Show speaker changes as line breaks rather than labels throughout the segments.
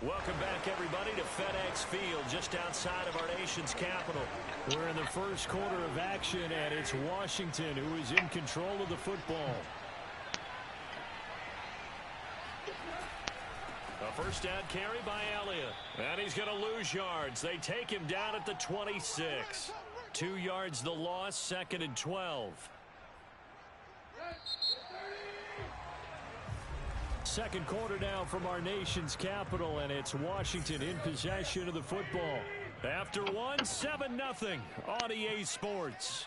Welcome back, everybody, to FedEx Field, just outside of our nation's capital. We're in the first quarter of action, and it's Washington who is in control of the football. A first down carry by Elliott. And he's going to lose yards. They take him down at the 26. 2 yards the loss, 2nd and 12. Second quarter now from our nation's capital, and it's Washington in possession of the football. After one, 7-0 on EA Sports.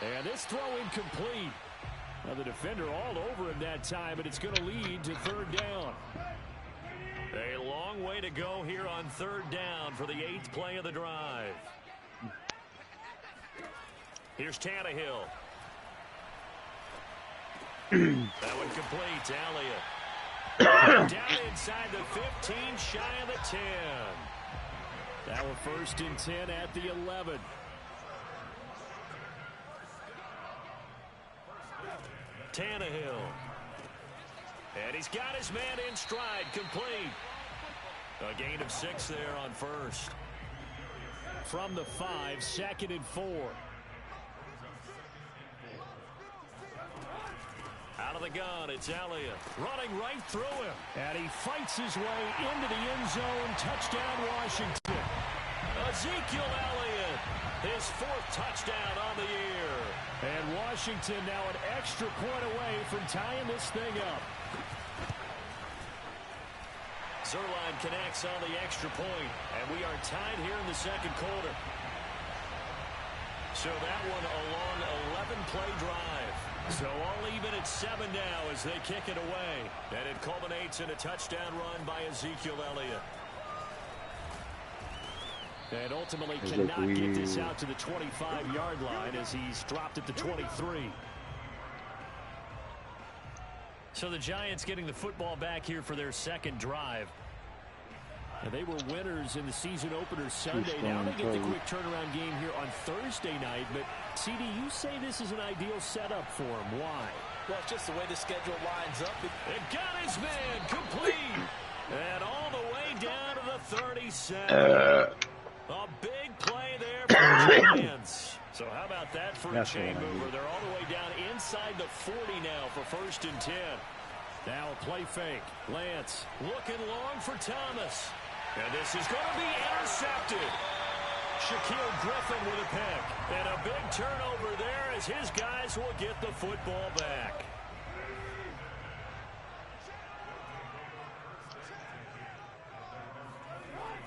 And this throw incomplete. Now the defender all over him that time, but it's going to lead to third down. A long way to go here on third down for the 8th play of the drive. Here's Tannehill. That one complete to Elliott. Down inside the 15, shy of the 10. Now a 1st and 10 at the 11. Tannehill. And he's got his man in stride, complete. A gain of 6 there on first. From the 5, 2nd and 4. Out of the gun, it's Elliott. Running right through him. And he fights his way into the end zone. Touchdown, Washington. Ezekiel Elliott, his 4th touchdown on the year. And Washington now an extra point away from tying this thing up. Zerline connects on the extra point, and we are tied here in the second quarter. So that one a long 11-play drive. So all even at 7 now as they kick it away. And it culminates in a touchdown run by Ezekiel Elliott. And ultimately cannot get this out to the 25-yard line as he's dropped at the 23. So the Giants getting the football back here for their second drive. And they were winners in the season opener Sunday. Now they get the quick turnaround game here on Thursday night. But, CD, you say this is an ideal setup for him. Why?
Well, it's just the way the schedule lines up.
It got his man complete. And all the way down to the 37. A big play there for the Giants. So how about that for a chain mover? They're all the way down inside the 40 now for 1st and 10. Now a play fake. Lance looking long for Thomas. And this is going to be intercepted. Shaquille Griffin with a pick. And a big turnover there as his guys will get the football back.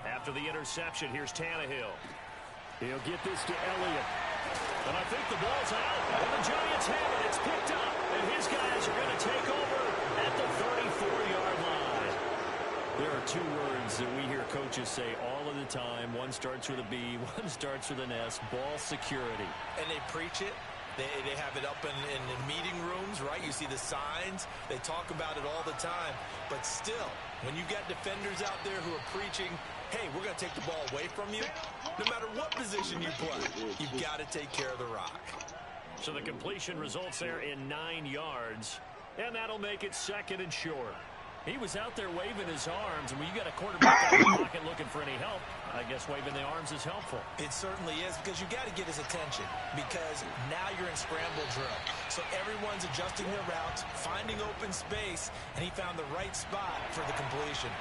After the interception, here's Tannehill. He'll get this to Elliott. And I think the ball's out. And the Giants have it. It's picked up. And his guys are going to take over at the 34-yard line. There are 2 words that we hear coaches say all of the time. One starts with a B, one starts with an S. Ball security.
And they preach it. They have it up in meeting rooms, right? You see the signs. They talk about it all the time. But still, when you got defenders out there who are preaching, hey, we're going to take the ball away from you, no matter what position you play, you've got to take care of the rock.
So the completion results there in 9 yards, and that'll make it 2nd and short. He was out there waving his arms, and when you got a quarterback out of the pocket looking for any help, I guess waving the arms is helpful.
It certainly is, because you got to get his attention, because now you're in scramble drill. So everyone's adjusting their routes, finding open space, and he found the right spot for the completion.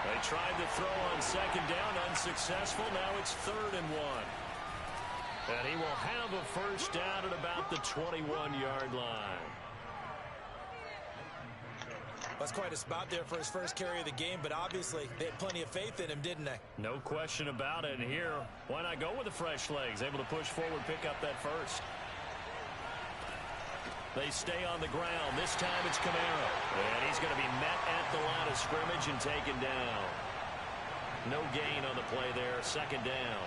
They tried to throw on 2nd down, unsuccessful. Now it's 3rd and 1. And he will have a 1st down at about the 21-yard line.
That's quite a spot there for his first carry of the game, but obviously they had plenty of faith in him, didn't they?
No question about it. And here, why not go with the fresh legs? Able to push forward, pick up that first. They stay on the ground. This time it's Kamara. And he's going to be met at the line of scrimmage and taken down. No gain on the play there. 2nd down.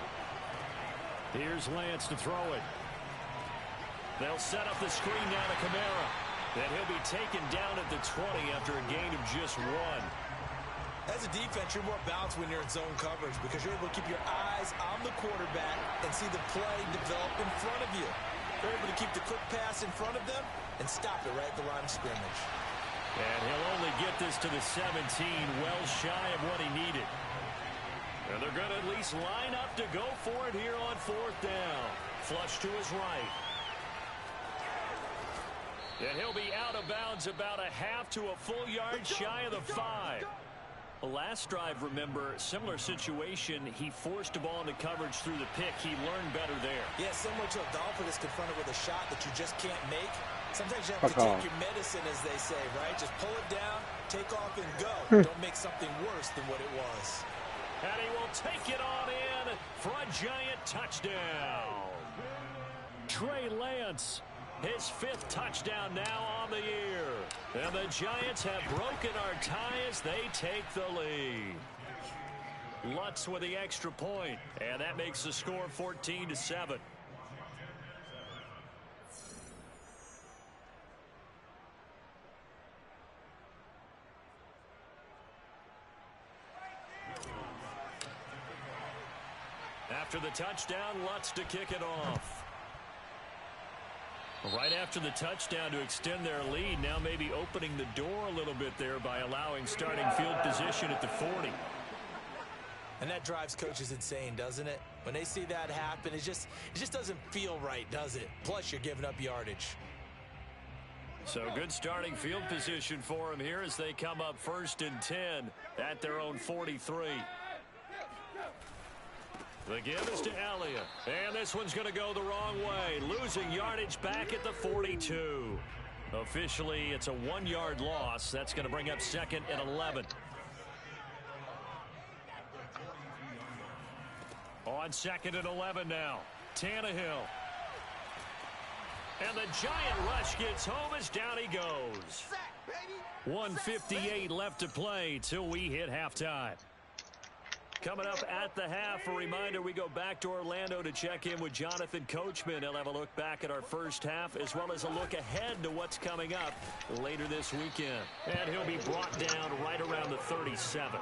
Here's Lance to throw it. They'll set up the screen down to Kamara. And he'll be taken down at the 20 after a gain of just 1.
As a defense, you're more balanced when you're in zone coverage because you're able to keep your eyes on the quarterback and see the play develop in front of you. They're able to keep the quick pass in front of them and stop it right at the line of scrimmage.
And he'll only get this to the 17, well shy of what he needed. And they're going to at least line up to go for it here on 4th down. Flush to his right. And he'll be out of bounds about a half to a full yard shy of the 5. The last drive, remember, similar situation. He forced the ball into coverage through the pick. He learned better there.
Yeah, similar to a golfer that's confronted with a shot that you just can't make. Sometimes you have to take your medicine, as they say, right? Just pull it down, take off, and go. Don't make something worse than what it was.
And he will take it on in for a giant touchdown. Trey Lance, his 5th touchdown now on the year. And the Giants have broken our tie as they take the lead. Lutz with the extra point, and that makes the score 14-7. After the touchdown, Lutz to kick it off. Right after the touchdown to extend their lead, now maybe opening the door a little bit there by allowing starting field position at the 40.
And that drives coaches insane, doesn't it? When they see that happen, it just doesn't feel right, does it? Plus, you're giving up yardage.
So good starting field position for them here as they come up 1st and 10 at their own 43. The give is to Elliott. And this one's going to go the wrong way. Losing yardage back at the 42. Officially, it's a 1-yard loss. That's going to bring up 2nd and 11. On 2nd and 11 now. Tannehill. And the giant rush gets home as down he goes. 1:58 left to play till we hit halftime. Coming up at the half, a reminder, we go back to Orlando to check in with Jonathan Coachman. He'll have a look back at our first half as well as a look ahead to what's coming up later this weekend. And he'll be brought down right around the 37.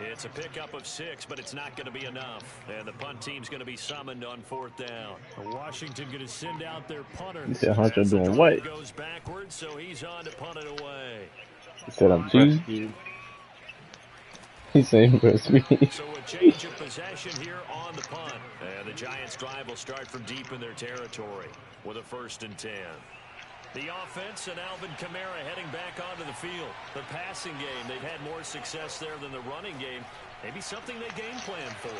It's a pickup of 6, but it's not going to be enough. And the punt team's going to be summoned on 4th down. Washington going to send out their punter.
He said Hunter doing what?
Goes backwards, so he's on to punt it away.
He said I'm cheating. He's saying breastfeed.
So a change of possession here on the punt. And the Giants' drive will start from deep in their territory with a 1st and 10. The offense and Alvin Kamara heading back onto the field. The passing game, they've had more success there than the running game. Maybe something they game plan for.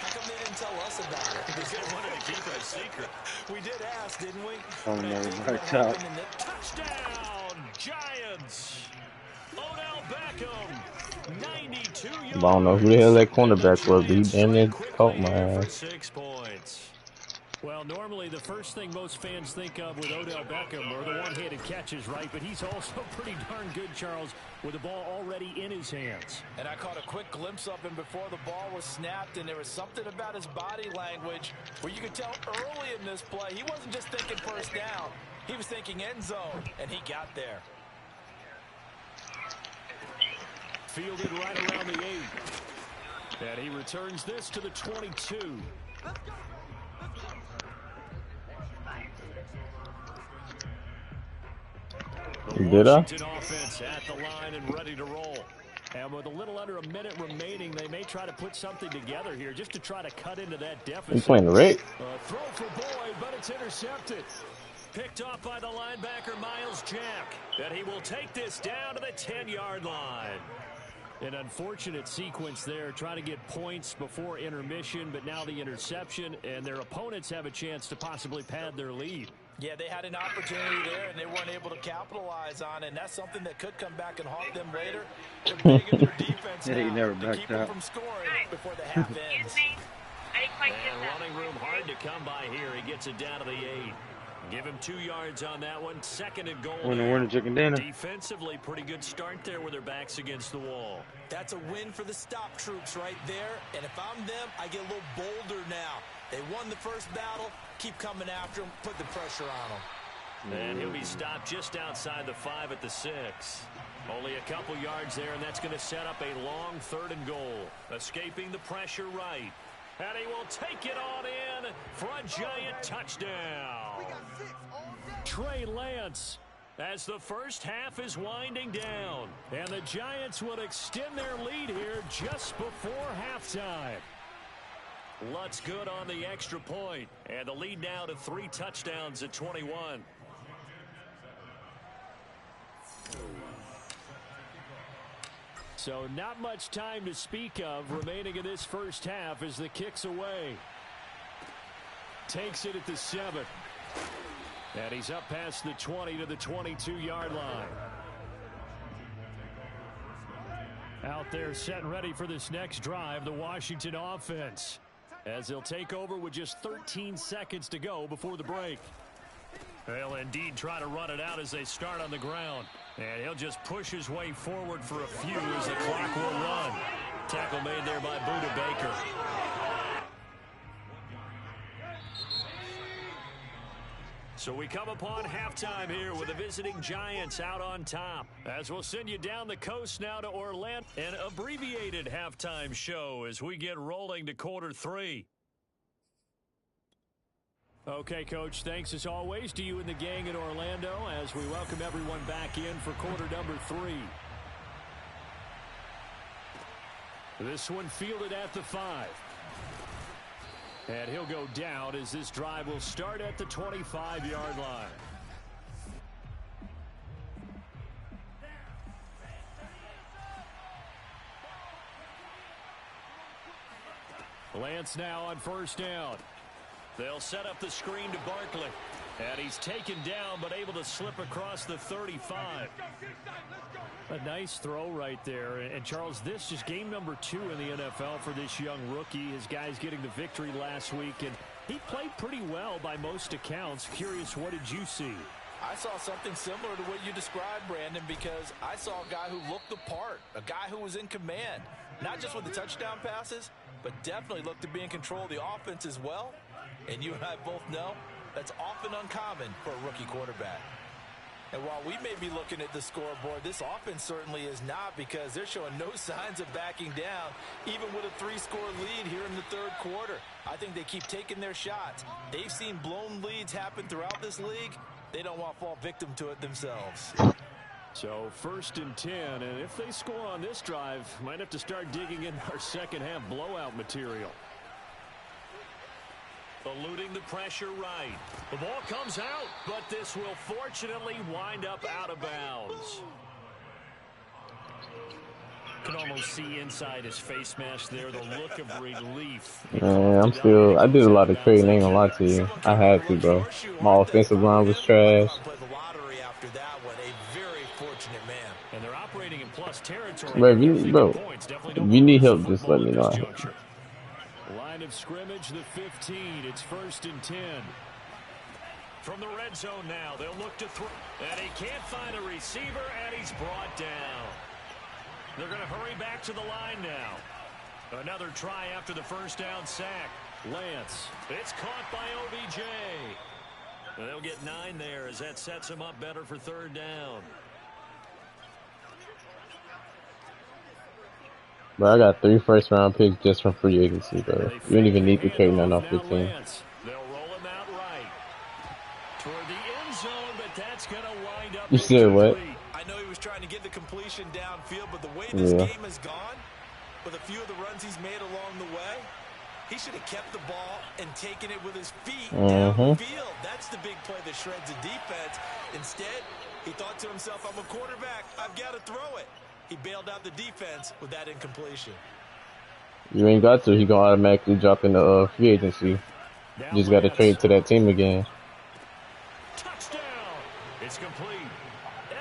How come they didn't tell us about it?
Because they wanted to keep it a secret.
We did ask, didn't we?
Oh, no, worked out.
Touchdown, Giants! Odell Beckham, 92 yards.
I don't know who the hell that cornerback was, but he damn near caught my ass.
6 points. Well, normally the first thing most fans think of with Odell Beckham are the one-handed catches, right? But he's also pretty darn good, Charles, with the ball already in his hands.
And I caught a quick glimpse of him before the ball was snapped, and there was something about his body language where you could tell early in this play he wasn't just thinking first down. He was thinking end zone, and he got there.
Fielded right around the 8. And he returns this to the 22. Let's go.
Did I?
Offense at the line and ready to roll. And with a little under a minute remaining, they may try to put something together here just to try to cut into that deficit.
He's playing the Rick.
Throw for Boyd, but it's intercepted. Picked off by the linebacker, Miles Jack. And he will take this down to the 10-yard line. An unfortunate sequence there, trying to get points before intermission, but now the interception, and their opponents have a chance to possibly pad their lead.
Yeah, they had an opportunity there, and they weren't able to capitalize on it, and that's something that could come back and haunt them later. They're big in their defense now
never
to keep them from scoring before the half ends.
And running room hard to come by here. He gets it down to the 8. Give him 2 yards on that one. 2nd and goal.
Winner, chicken dinner.
Defensively, pretty good start there with their backs against the wall.
That's a win for the stop troops right there. And if I'm them, I get a little bolder now. They won the first battle. Keep coming after them. Put the pressure on them.
And he'll be stopped just outside the 5 at the 6. Only a couple yards there, and that's going to set up a long 3rd and goal. Escaping the pressure right. And he will take it on in for a giant touchdown. Trey Lance, as the first half is winding down. And the Giants will extend their lead here just before halftime. Lutz good on the extra point. And the lead now to 3 touchdowns at 21. So not much time to speak of remaining in this first half as the kick's away. Takes it at the 7. And he's up past the 20 to the 22-yard line. Out there set and ready for this next drive, the Washington offense, as they'll take over with just 13 seconds to go before the break. They'll indeed try to run it out as they start on the ground. And he'll just push his way forward for a few as the clock will run. Tackle made there by Buda Baker. So we come upon halftime here with the visiting Giants out on top. As we'll send you down the coast now to Orlando. An abbreviated halftime show as we get rolling to quarter 3. Okay, Coach, thanks as always to you and the gang in Orlando as we welcome everyone back in for quarter number 3. This one fielded at the 5. And he'll go down as this drive will start at the 25-yard line. Lance now on first down. They'll set up the screen to Barkley. And he's taken down but able to slip across the 35. A nice throw right there. And Charles, this is game number 2 in the NFL for this young rookie. His guys getting the victory last week. And he played pretty well by most accounts. Curious, what did you see?
I saw something similar to what you described, Brandon, because I saw a guy who looked the part, a guy who was in command, not just with the touchdown passes, but definitely looked to be in control of the offense as well. And you and I both know that's often uncommon for a rookie quarterback. And while we may be looking at the scoreboard, this offense certainly is not, because they're showing no signs of backing down, even with a 3-score lead here in the third quarter. I think they keep taking their shots. They've seen blown leads happen throughout this league. They don't want to fall victim to it themselves.
So 1st and 10, and if they score on this drive, might have to start digging in our second half blowout material. Eluding the pressure right. The ball comes out, but this will fortunately wind up out of bounds. Can almost see inside his face mask there the look of relief.
Man, I did a lot of trading, ain't gonna lie to you. I had to, bro. My offensive line was trash.
And they're operating in plus territory.
Bro, if you need help, just let me know.
Line of scrimmage, the 15. It's 1st and 10. From the red zone now, they'll look to throw. And he can't find a receiver, and he's brought down. They're going to hurry back to the line now. Another try after the first down sack. Lance. It's caught by OBJ. They'll get 9 there as that sets him up better for 3rd down.
But I got 3 first-round picks just from free agency, bro. You don't even need to trade none off your team.
They'll roll him out right toward the end zone, but that's going to wind up.
You said what?
I know he was trying to get the completion downfield, but the way this game has gone, with a few of the runs he's made along the way, he should have kept the ball and taken it with his feet downfield. That's the big play that shreds the defense. Instead, he thought to himself, I'm a quarterback, I've got to throw it. He bailed out the defense with that incompletion.
You ain't got to. He gonna automatically drop in the free agency. You just got to trade to that team again.
Touchdown! It's complete.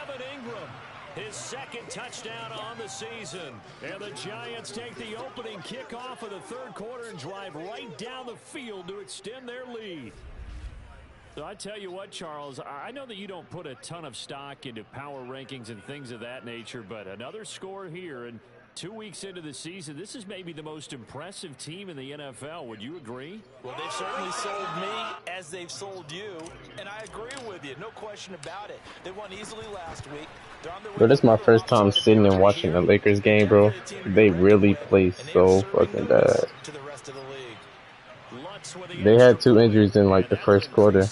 Evan Ingram, his 2nd touchdown on the season. And the Giants take the opening kickoff of the 3rd quarter and drive right down the field to extend their lead. So I tell you what, Charles, I know that you don't put a ton of stock into power rankings and things of that nature, but another score here, and 2 weeks into the season, this is maybe the most impressive team in the NFL. Would you agree?
Well, they've certainly sold me as they've sold you, and I agree with you. No question about it. They won easily last week.
Bro, this is my first time sitting and watching the Lakers game, bro. They really play so fucking bad.
To the rest of the league.
They had 2 injuries in like the first quarter,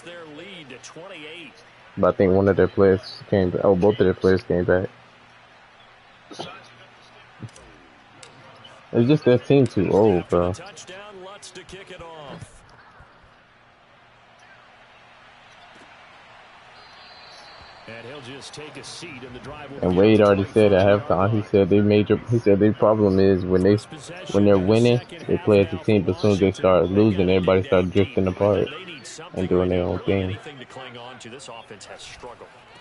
but I think one of their players came back. Oh, both of their players came back. It's just their team too old, bro.
And he'll just take a seat in the drive.
And Wade already said at halftime. He said their problem is when they're winning, they play as a team. But as soon as they start losing, everybody starts drifting apart and doing their own thing.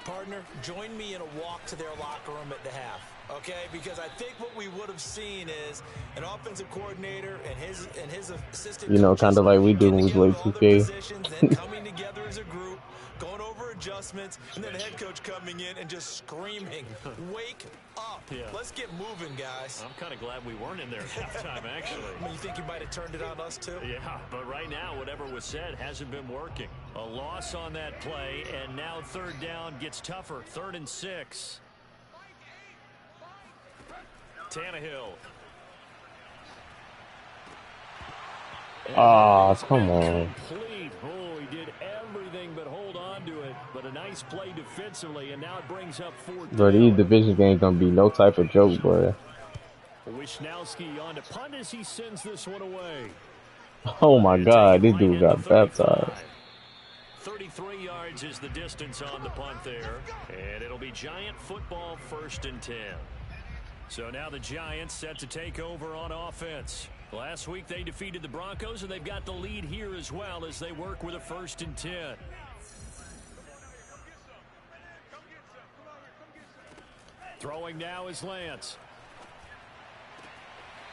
Partner, join me in a walk to their locker room at the half, okay? Because I think what we would have seen is an offensive coordinator and his assistant,
you know, kind of like we do when we play 2K.
And coming together as a group, going over adjustments, and then the head coach coming in and just screaming, "Wake up! Yeah. Let's get moving, guys."
I'm kind of glad we weren't in there at halftime, actually.
I mean, you think you might have turned it on us too?
Yeah, but right now, whatever was said hasn't been working. A loss on that play, and now third down gets tougher. 3rd and 6. Tannehill.
Ah, come on.
Oh, he did everything but hold on to it. But a nice play defensively, and now it brings up 4th down.
But these division games gonna be no type of joke, boy.
Wisnowski on to punt as he sends this one away.
Oh my God, this dude got baptized.
33 yards is the distance on the punt there, and it'll be Giant football 1st and 10. So now the Giants set to take over on offense. Last week they defeated the Broncos, and they've got the lead here as well as they work with a 1st and 10. Throwing now is Lance.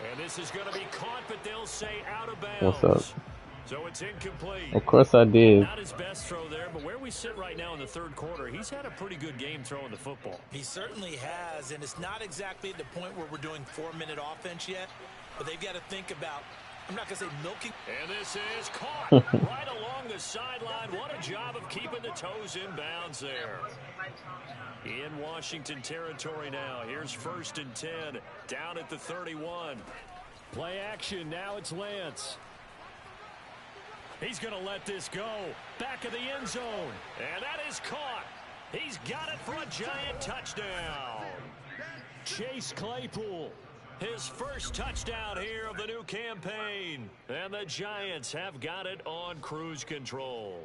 And this is going to be caught, but they'll say out of bounds.
What's up?
So it's incomplete.
Of course I did.
Not his best throw there, but where we sit right now in the 3rd quarter, he's had a pretty good game throwing the football.
He certainly has, and it's not exactly at the point where we're doing 4-minute offense yet, but they've got to think about, I'm not going to say milking.
And this is caught right along the sideline. What a job of keeping the toes in bounds there. In Washington territory now. Here's 1st and 10, down at the 31. Play action, now it's Lance. He's going to let this go. Back of the end zone. And that is caught. He's got it for a Giant touchdown. Chase Claypool, his first touchdown here of the new campaign. And the Giants have got it on cruise control.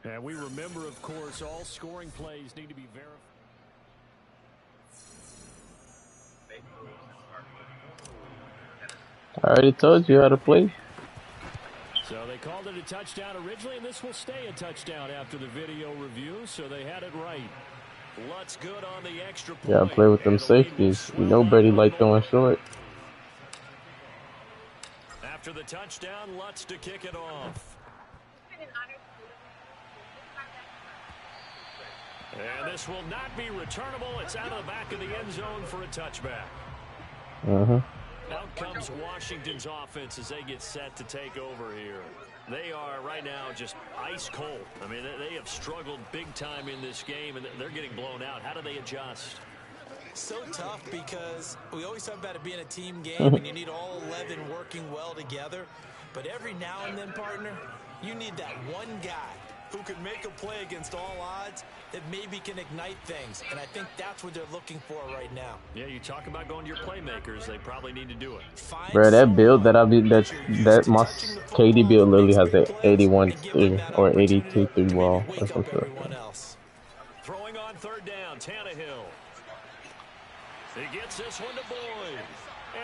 And we remember, of course, all scoring plays need to be verified.
I already told you how to play.
So they called it a touchdown originally, and this will stay a touchdown after the video review, so they had it right. Lutz good on the extra point.
Yeah, play with them safeties. You know Brady like throwing short.
After the touchdown, Lutz to kick it off. And this will not be returnable. It's out of the back of the end zone for a touchback. Out comes Washington's offense as they get set to take over here. They are right now just ice cold. I mean, they have struggled big time in this game, and they're getting blown out. How do they adjust?
So tough because we always talk about it being a team game, and you need all 11 working well together. But every now and then, partner, you need that one guy who can make a play against all odds that maybe can ignite things. And I think that's what they're looking for right now.
Yeah, you talk about going to your playmakers. They probably need to do it.
Bro, that build that my KD build literally has an 81-3 or 82-3 wall or something.
Throwing on 3rd down, Tannehill. He gets this one to Boyd.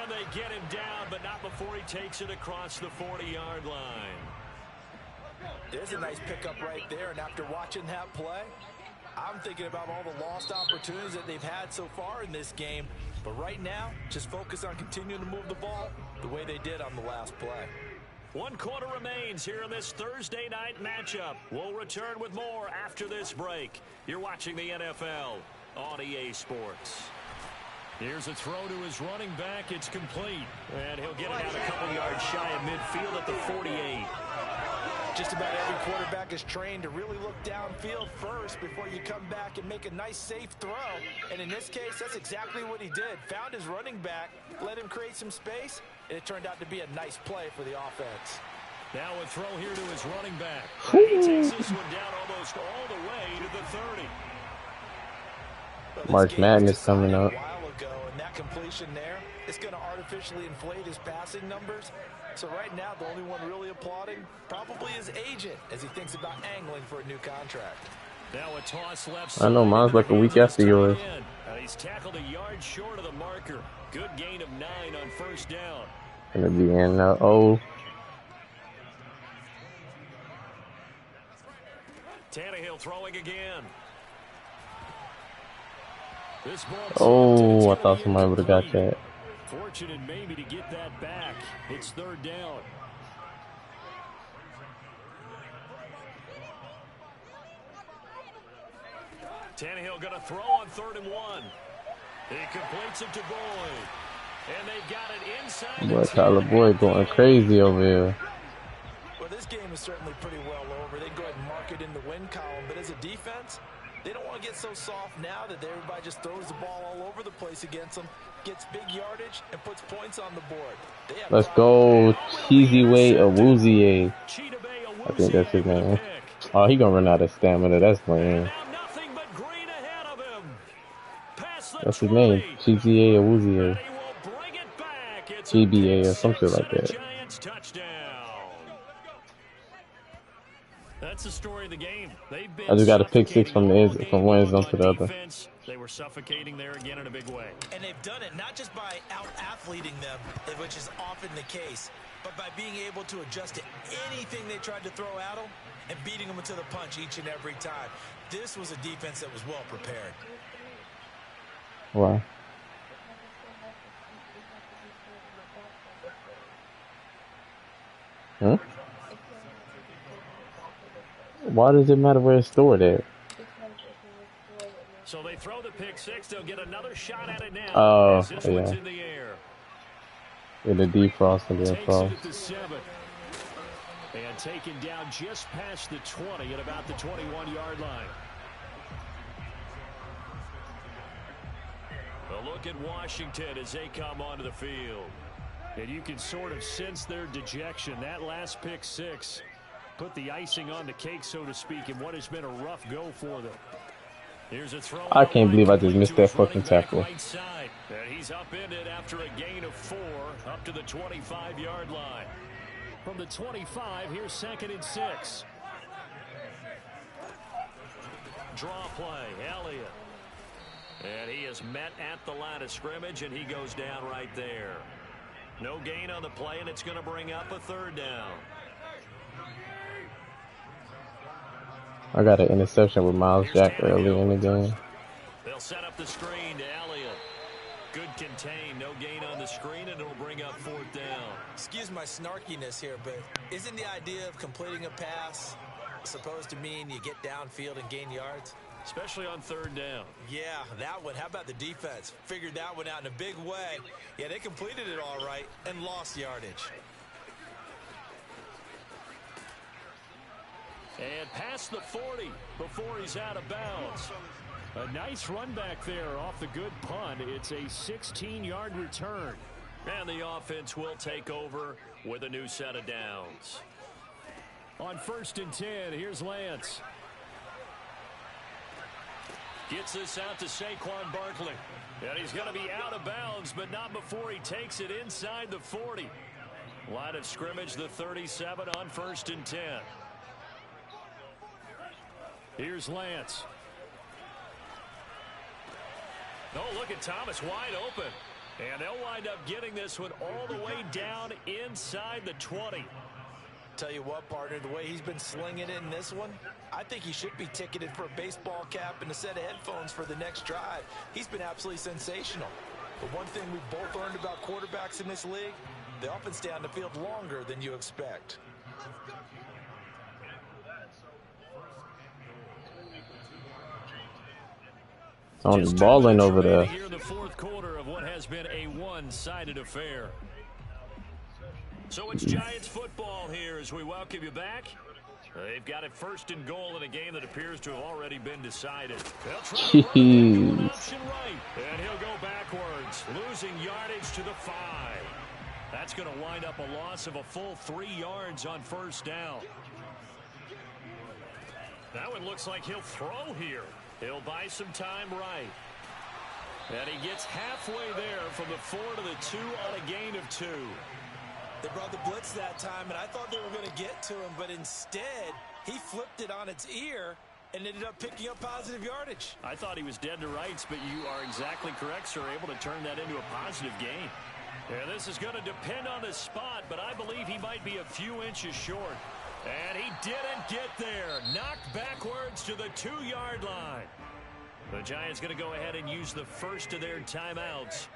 And they get him down, but not before he takes it across the 40-yard line.
There's a nice pickup right there, and after watching that play, I'm thinking about all the lost opportunities that they've had so far in this game. But right now, just focus on continuing to move the ball the way they did on the last play.
1 quarter remains here in this Thursday night matchup. We'll return with more after this break. You're watching the NFL on EA Sports. Here's a throw to his running back. It's complete. And he'll get it out a couple yards shy of midfield at the 48.
Just about every quarterback is trained to really look downfield first before you come back and make a nice, safe throw. And in this case, that's exactly what he did. Found his running back, let him create some space, and it turned out to be a nice play for the offense.
Now a throw here to his running back. He takes this one down almost all the way to the 30.
Well,
March Madness coming up.
A while ago, and that completion there, it's going to artificially inflate his passing numbers. So right now, the only one really applauding probably his agent as he thinks about angling for a new contract.
Now a toss left.
I know mine's like a week after yours.
He's tackled a yard short of the marker. Good gain of 9 on first down.
Gonna be in O.
Tannehill throwing again.
Oh, I thought somebody would have got that.
Fortunate maybe to get that back. It's third down. Tannehill going to throw on 3rd and 1. He completes it to Boyd. And they got it inside.
Boy, Tyler Boyd going crazy over here.
Well, this game is certainly pretty well over. They go ahead and mark it in the win column. But as a defense, they don't want to get so soft now that everybody just throws the ball all over the place against them, gets big yardage, and puts points on the board.
Let's go, Cheesy Way Awuzie. I think that's his name. Oh, he gonna run out of stamina. That's lame. That's his name, Cheesy Awuzie. GBA or some shit like that.
That's the story of the game.
I just got a pick 6 from one end zone to the other.
They were suffocating there again in a big way.
And they've done it not just by out-athleting them, which is often the case, but by being able to adjust to anything they tried to throw at them and beating them to the punch each and every time. This was a defense that was well prepared.
Wow. Huh? Why does it matter where it's stored at?
So they throw the pick 6. They'll get another shot at it now.
Oh,
this
yeah.
one's in the air.
Yeah, the defrost and the frost.
And taken down just past the 20 at about the 21-yard line. A look at Washington as they come onto the field. And you can sort of sense their dejection. That last pick 6 put the icing on the cake, so to speak, in what has been a rough go for them. Here's a throw.
I can't believe I just missed that fucking tackle.
Right side. And he's upended after a gain of 4 up to the 25-yard line. From the 25, here's 2nd and 6. Draw play, Elliott. And he is met at the line of scrimmage, and he goes down right there. No gain on the play, and it's going to bring up a 3rd down.
I got an interception with Miles Jack early in the game.
They'll set up the screen to Elliott. Good contain, no gain on the screen, and it'll bring up 4th down.
Excuse my snarkiness here, but isn't the idea of completing a pass supposed to mean you get downfield and gain yards?
Especially on 3rd down.
Yeah, that one. How about the defense? Figured that one out in a big way. Yeah, they completed it all right and lost yardage.
And past the 40 before he's out of bounds. A nice run back there off the good punt. It's a 16-yard return. And the offense will take over with a new set of downs. On 1st and 10, here's Lance. Gets this out to Saquon Barkley. And he's going to be out of bounds, but not before he takes it inside the 40. Line of scrimmage, the 37 on 1st and 10. Here's Lance. Oh, look at Thomas wide open. And they'll wind up getting this one all the way down inside the 20.
Tell you what, partner, the way he's been slinging it in this one, I think he should be ticketed for a baseball cap and a set of headphones for the next drive. He's been absolutely sensational. But one thing we've both learned about quarterbacks in this league, they often stay on the field longer than you expect.
Tony's balling over there.
Here in the 4th quarter of what has been a one-sided affair. So it's Giants football here as we welcome you back. They've got it 1st and goal in a game that appears to have already been decided. They'll try to run option right, and he'll go backwards, losing yardage to the 5. That's going to wind up a loss of a full 3 yards on first down. That one looks like he'll throw here. He'll buy some time right. And he gets halfway there from the 4 to the 2 on a gain of 2.
They brought the blitz that time, and I thought they were going to get to him, but instead he flipped it on its ear and ended up picking up positive yardage.
I thought he was dead to rights, but you are exactly correct, sir. Able to turn that into a positive gain. Yeah, this is going to depend on the spot, but I believe he might be a few inches short. And he didn't get there. Knocked backwards to the 2-yard line. The Giants going to go ahead and use the first of their timeouts.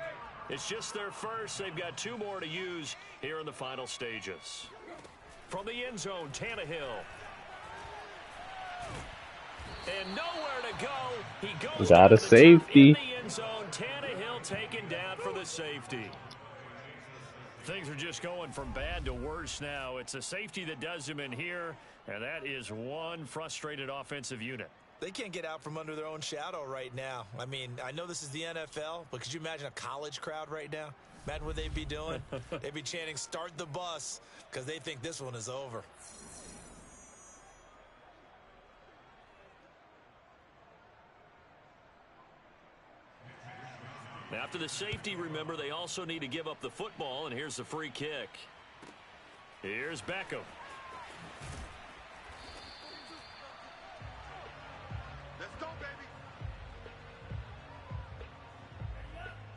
It's just their first. They've got 2 more to use here in the final stages. From the end zone, Tannehill. And nowhere to go. He goes
got a safety.
In the end zone. Tannehill taken down for the safety. Things are just going from bad to worse now. It's a safety that does him in here, and that is one frustrated offensive unit.
They can't get out from under their own shadow right now. I mean, I know this is the NFL, but could you imagine a college crowd right now? Imagine what they'd be doing. They'd be chanting, "Start the bus," because they think this one is over.
After the safety, remember, they also need to give up the football, and here's the free kick. Here's Beckham.
Let's go, baby.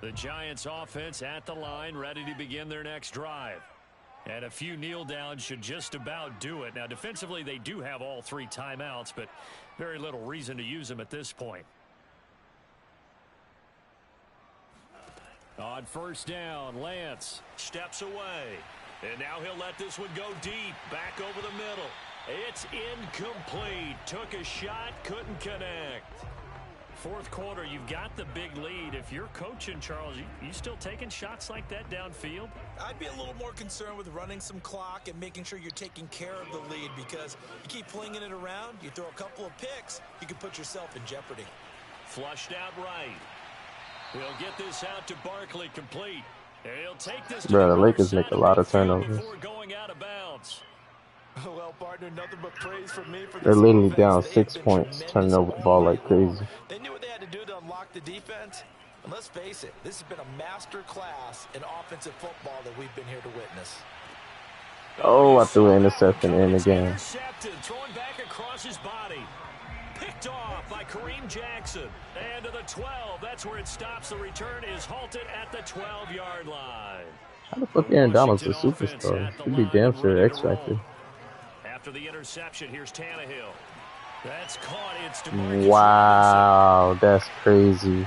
The Giants offense at the line, ready to begin their next drive. And a few kneel downs should just about do it. Now, defensively, they do have all 3 timeouts, but very little reason to use them at this point. On first down, Lance steps away. And now he'll let this one go deep, back over the middle. It's incomplete. Took a shot, couldn't connect. Fourth quarter, you've got the big lead. If you're coaching, Charles, you still taking shots like that downfield?
I'd be a little more concerned with running some clock and making sure you're taking care of the lead, because you keep flinging it around, you throw a couple of picks, you can put yourself in jeopardy.
Flushed out right. He'll get this out to Barkley, complete. And he'll take this.
Bro, the Lakers make a lot of turnovers.
Before going out of bounds.
Well, partner, nothing but praise from me for
They're literally down 6 points, turning over the ball like crazy.
They knew what they had to do to unlock the defense. And let's face it, this has been a master class in offensive football that we've been here to witness.
Oh, I threw an interception in again.
Throwing back across his body. Picked off by Kareem Jackson. And to the 12. That's where it stops. The return is halted at the 12-yard line.
How the fuck Aaron Donald's a superstar? He'd be damn sure X Factor.
After the interception, here's Tannehill. That's caught. It's
wow, that's crazy.
And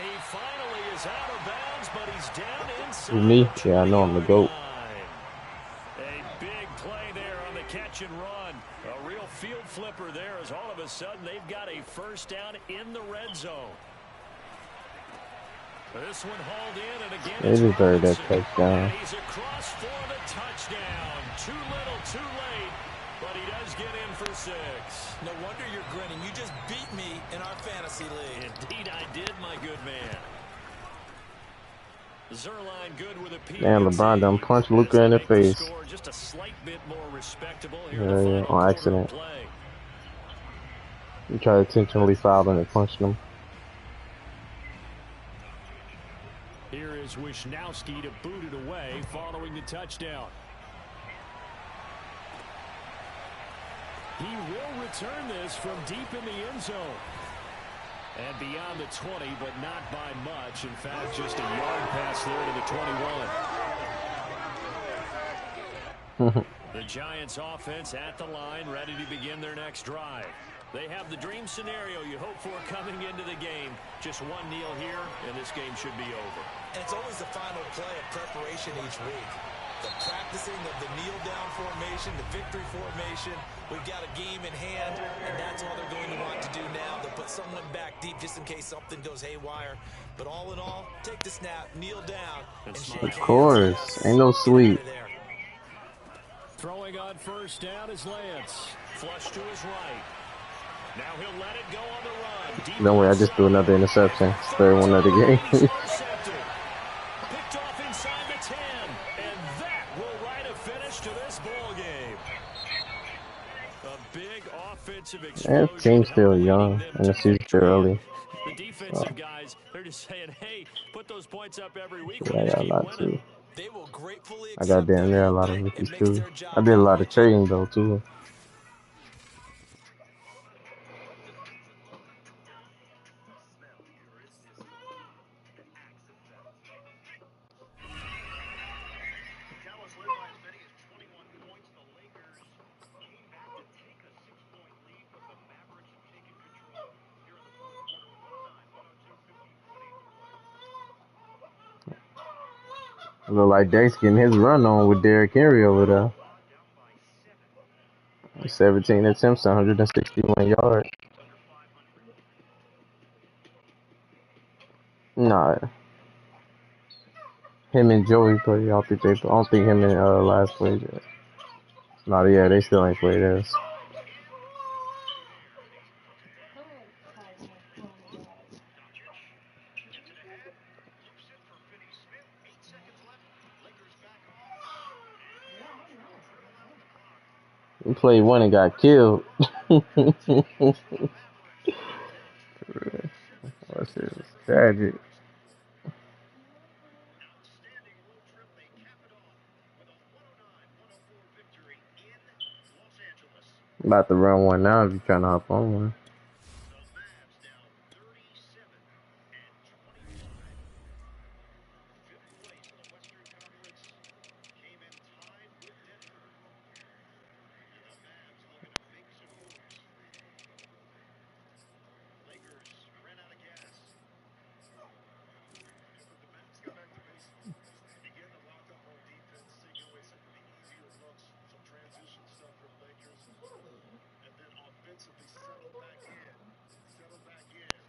he finally is out of bounds, but he's down inside.
With me? Yeah, I know I'm the GOAT.
A big play there on the catch and run. A real field flipper there, as all of a sudden they've got a first down in the red zone. This one hauled in, and again
They deserve that touchdown.
he's across for the touchdown. Too little, too late, but he does get in for 6.
No wonder you're grinning. You just beat me in our fantasy league.
Indeed I did, my good man. Zerline good with a PAT.
Man, LeBron done punched Luka in the face.
Just a slight bit more respectable
here on accident. He tried to intentionally foul and punched him.
Here is Wisnowski to boot it away following the touchdown. He will return this from deep in the end zone. And beyond the 20, but not by much. In fact, just a yard pass there to the 21. The Giants offense at the line, ready to begin their next drive. They have the dream scenario you hope for coming into the game. Just one kneel here, and this game should be over.
And it's always the final play of preparation each week. The practicing of the kneel-down formation, the victory formation. We've got a game in hand, and that's all they're going to want to do now. They'll put someone back deep just in case something goes haywire. But all in all, take the snap, kneel down, and shake hands.
Of course. Ain't no sleep.
Throwing on first down is Lance. Flush to his right. Now he'll let it go on the run.
Don't worry, I just threw another interception. Third one of the game.
picked off inside the 10. And that will write a finish to this ball game. A big offensive explosion.
That team's still young, and the season's still early.
The defensive guys, they're just saying, hey, put those points up every week.
Yeah, I
Just
got a
keep
lot
winning.
too.
They will gratefully
I got
accept
damn
that
near a
one,
lot of
but
rookies
it makes
too.
their job
I did a
look
lot of
like
trading though too. Look like Dake's getting his run on with Derrick Henry over there. 17 attempts, 161 yards. Nah, him and Joey played. I don't think him and last played yet. Nah, yeah, they still ain't played us. We played one and got killed. That shit was tragic. About to run one now if you're trying to hop on one.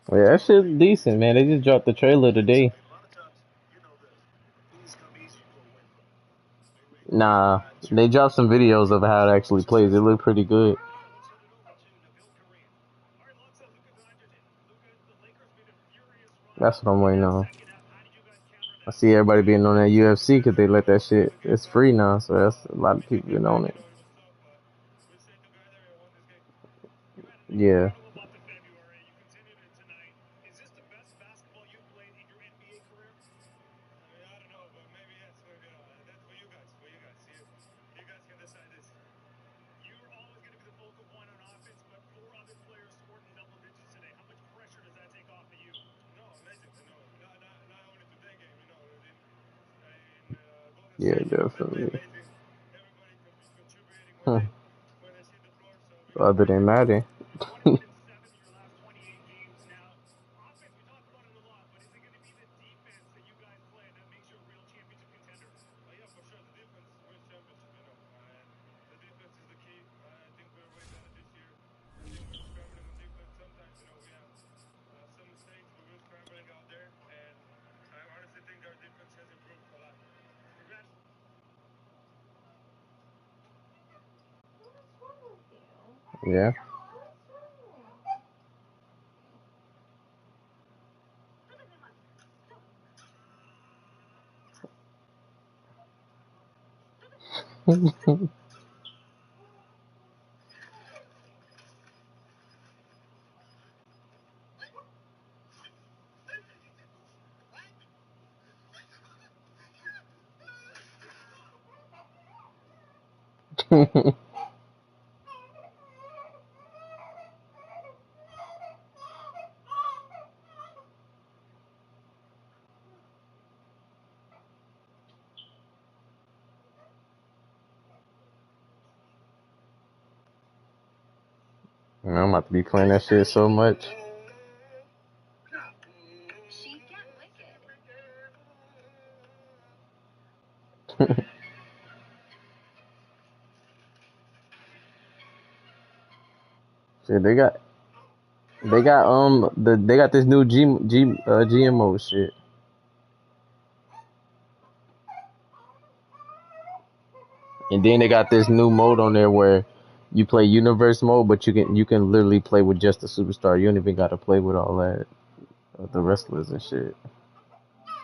Yeah, that shit's decent, man. They just dropped the trailer today. Nah, they dropped some videos of how it actually plays. It looked pretty good. That's what I'm waiting on. I see everybody being on that UFC because they let that shit. It's free now, so that's a lot of people getting on it. Yeah. Yeah, definitely. Other than Madden. Yeah. Man, I'm about to be playing that shit so much. Shit, they got this new GMO shit. And then they got this new mode on there where you play universe mode, but you can literally play with just the superstar. You don't even got to play with all that the wrestlers and shit.